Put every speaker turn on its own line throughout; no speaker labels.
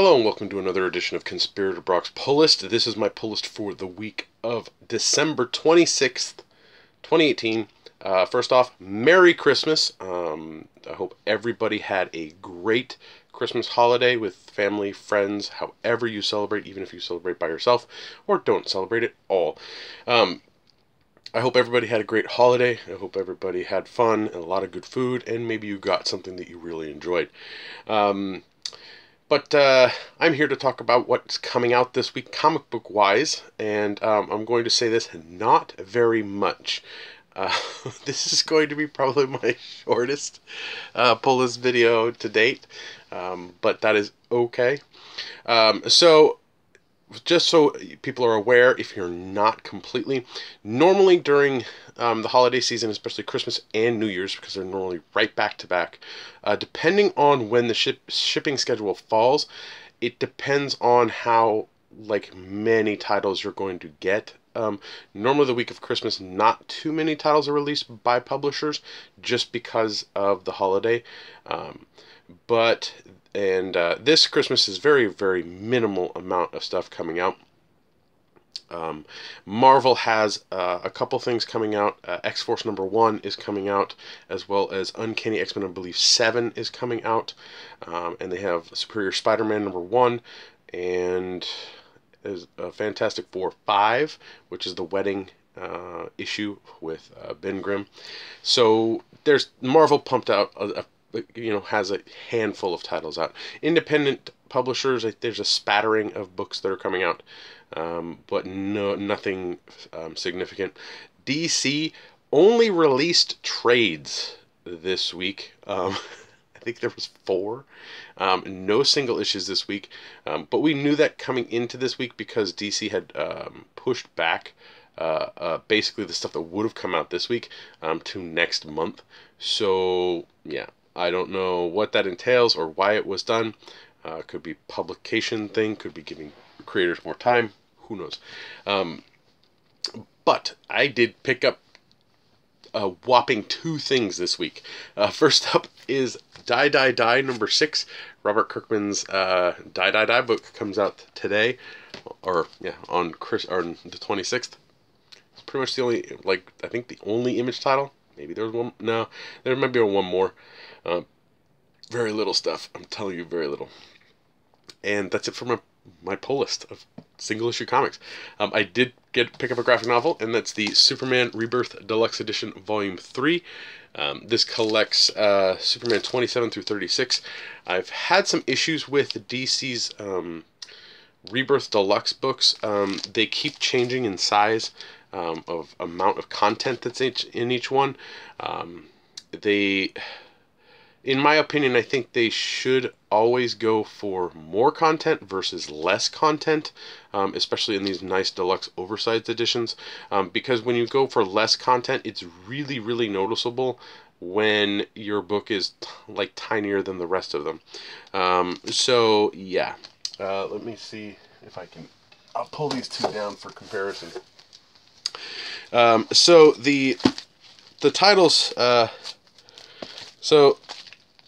Hello and welcome to another edition of Conspirator Brock's Pull List. This is my pull list for the week of December 26th, 2018. First off, Merry Christmas. I hope everybody had a great Christmas holiday with family, friends, however you celebrate, even if you celebrate by yourself or don't celebrate at all. I hope everybody had a great holiday. I hope everybody had fun and a lot of good food, and maybe you got something that you really enjoyed. But I'm here to talk about what's coming out this week, comic book wise, and I'm going to say this not very much. This is going to be probably my shortest pull list video to date, but that is okay. So, just so people are aware, if you're not completely, normally during the holiday season, especially Christmas and New Year's, because they're normally right back to back, depending on when the shipping schedule falls, it depends on how many titles you're going to get. Normally the week of Christmas, not too many titles are released by publishers just because of the holiday. But this Christmas is very, very minimal amount of stuff coming out. Marvel has a couple things coming out. X-Force #1 is coming out, as well as Uncanny X-Men, I believe 7 is coming out. And they have Superior Spider-Man #1, and there's Fantastic Four 5, which is the wedding issue with Ben Grimm. So there's Marvel pumped out has a handful of titles out. Independent publishers, there's a spattering of books that are coming out, but nothing significant. DC only released trades this week. I think there was 4. No single issues this week, but we knew that coming into this week because DC had pushed back basically the stuff that would have come out this week to next month. So yeah, I don't know what that entails or why it was done. Could be publication thing, could be giving creators more time. Who knows? But I did pick up a whopping 2 things this week. First up is Die Die Die #6. Robert Kirkman's Die Die Die book comes out today, on the 26th. It's pretty much the only, I think the only Image title. Maybe there's one. No, there might be one more. Very little stuff. I'm telling you, very little. And that's it for my pull list of single issue comics. I did pick up a graphic novel, and that's the Superman Rebirth Deluxe Edition Volume 3. This collects Superman 27 through 36. I've had some issues with DC's Rebirth Deluxe books. They keep changing in size of amount of content that's in each one. In my opinion, I think they should always go for more content versus less content, especially in these nice deluxe oversized editions, because when you go for less content, it's really, really noticeable when your book is tinier than the rest of them. So yeah, let me see if I'll pull these 2 down for comparison. So the titles, so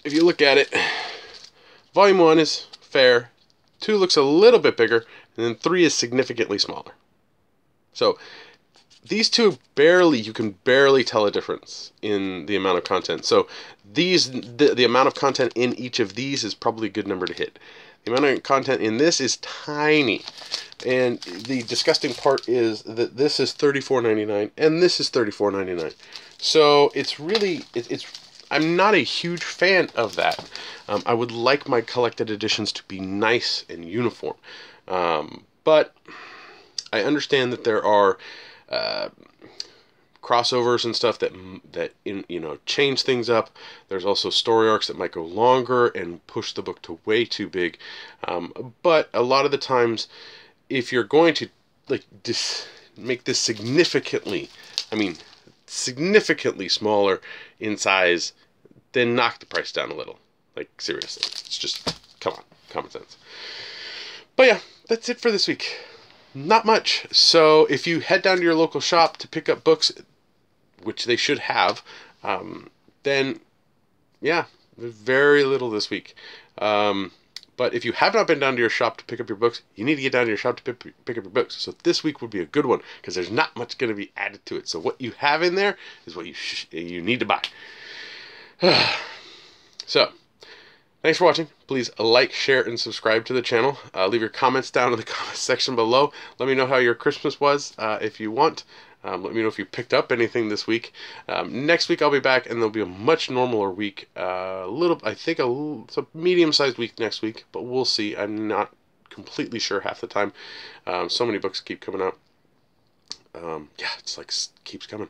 if you look at it, Volume 1 is fair, 2 looks a little bit bigger, and then 3 is significantly smaller. So these 2 you can barely tell a difference in the amount of content. So the amount of content in each of these is probably a good number to hit. The amount of content in this is tiny. And the disgusting part is that this is $34.99 and this is $34.99. So it's really, I'm not a huge fan of that. I would like my collected editions to be nice and uniform. But I understand that there are crossovers and stuff that change things up. There's also story arcs that might go longer and push the book to way too big. But a lot of the times, if you're going to make this significantly smaller in size, then knock the price down a little. Seriously, it's just, come on, common sense. But yeah, that's it for this week. Not much. So if you head down to your local shop to pick up books, which they should have, then yeah, very little this week. But if you have not been down to your shop to pick up your books, you need to get down to your shop to pick up your books. So this week would be a good one because there's not much going to be added to it. So what you have in there is what you need to buy. So, thanks for watching. Please like, share, and subscribe to the channel. Leave your comments down in the comments section below. Let me know how your Christmas was if you want. Let me know if you picked up anything this week. Next week I'll be back, and there'll be a much normaler week. It's a medium-sized week next week, but we'll see. I'm not completely sure half the time. So many books keep coming out. Yeah, it's like keeps coming.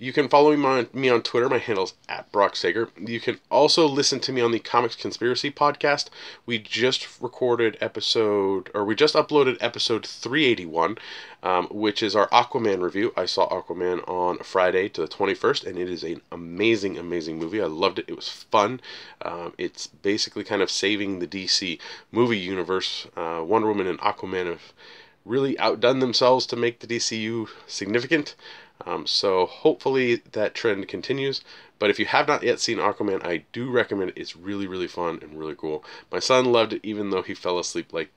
You can follow me on Twitter. My handle's @BrockSager. You can also listen to me on the Comics Conspiracy podcast. We just uploaded episode 381, which is our Aquaman review. I saw Aquaman on Friday to the 21st, and it is an amazing, amazing movie. I loved it. It was fun. It's basically kind of saving the DC movie universe. Wonder Woman and Aquaman have really outdone themselves to make the DCU significant. So hopefully that trend continues. But if you have not yet seen Aquaman, I do recommend it. It's really, really fun and really cool. My son loved it, even though he fell asleep like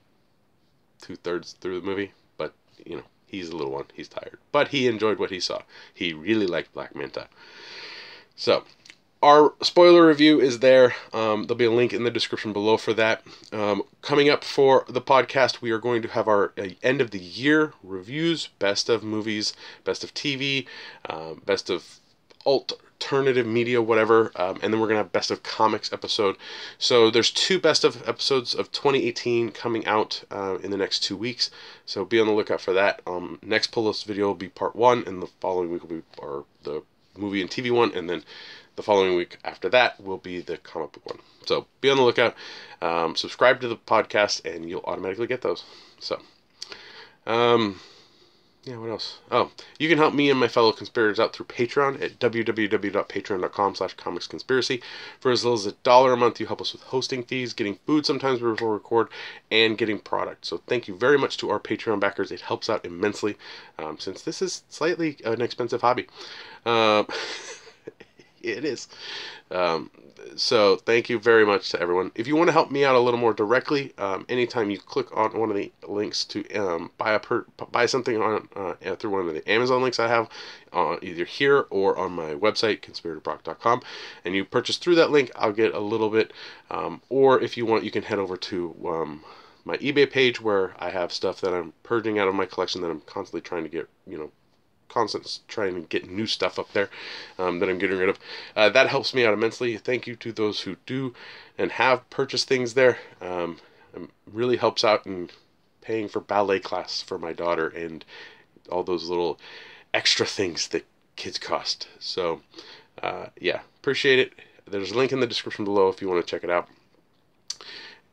2/3 through the movie. But, you know, he's a little one. He's tired. But he enjoyed what he saw. He really liked Black Manta. So, our spoiler review is there. There'll be a link in the description below for that. Coming up for the podcast, we are going to have our end of the year reviews, best of movies, best of TV, best of alternative media, whatever, and then we're going to have best of comics episode. So there's 2 best of episodes of 2018 coming out in the next 2 weeks. So be on the lookout for that. Next pull list video will be part 1, and the following week will be the movie and TV one, and then the following week after that will be the comic book one. So be on the lookout. Subscribe to the podcast, and you'll automatically get those. So, yeah, what else? Oh, you can help me and my fellow conspirators out through Patreon at www.patreon.com/comicsconspiracy. For as little as $1 a month, you help us with hosting fees, getting food sometimes before we record, and getting product. So thank you very much to our Patreon backers. It helps out immensely, since this is slightly an expensive hobby. It is. So thank you very much to everyone. If you want to help me out a little more directly, anytime you click on one of the links to buy something on through one of the Amazon links I have, either here or on my website, conspiratorbrock.com, and you purchase through that link, I'll get a little bit. Or if you want, you can head over to my eBay page, where I have stuff that I'm purging out of my collection that I'm constantly trying to get, trying to get new stuff up there that I'm getting rid of. That helps me out immensely. Thank you to those who do and have purchased things there. It really helps out in paying for ballet class for my daughter and all those little extra things that kids cost. So, yeah, appreciate it. There's a link in the description below if you want to check it out.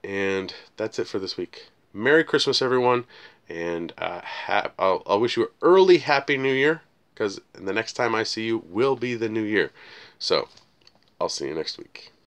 And that's it for this week. Merry Christmas, everyone. And I'll wish you an early Happy New Year, because the next time I see you will be the new year. So, I'll see you next week.